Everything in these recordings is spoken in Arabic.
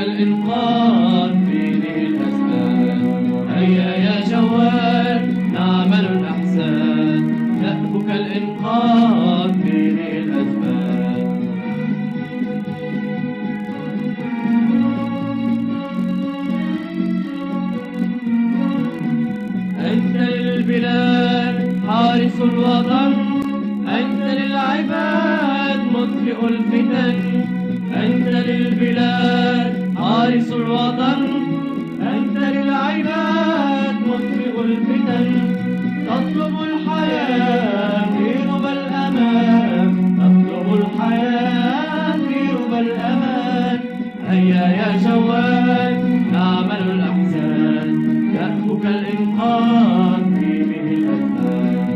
الإنقاذ في ذي الأسباب. هيا يا جوال نعمل الأحسان، دأبك الإنقاذ في ذي الأسباب. أنت للبلاد حارس الوطن، أنت للعباد مطفئ الفتن. أنت للبلاد حارس الوطن، أنت للعباد مطفئ الفتن. تطلب الحياة في ربى الأمان، تطلب الحياة في ربى الأمان. هيا يا جوال نعمل الأحسان، دأبك الإنقاذ في به الأزمان.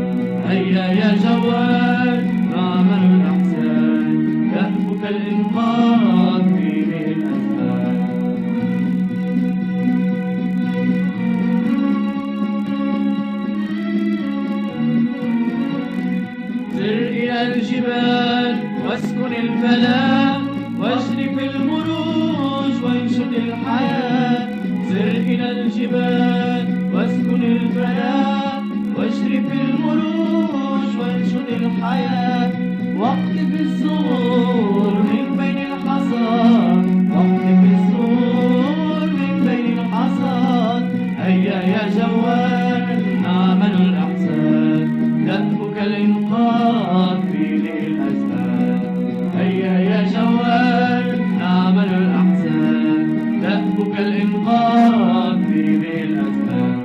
هيا يا جوال نعمل الأحسان، دأبك الإنقاذ في به الأزمان. سر إلى الجبال واسكن الفلاة، واجري في المروج وانشد الحياة. سر إلى الجبال واسكن الفلاة، واجري في المروج وانشد الحياة. واقطف الزهور من بين الحصاد، واقطف الزهور من بين الحصاد. هيا يا جوال نعمل الأحسان، دأبك الإنقاذ في ذي الأزمان. هيا يا جوال نعمل الأحسان، دأبك الإنقاذ في ذي الأزمان.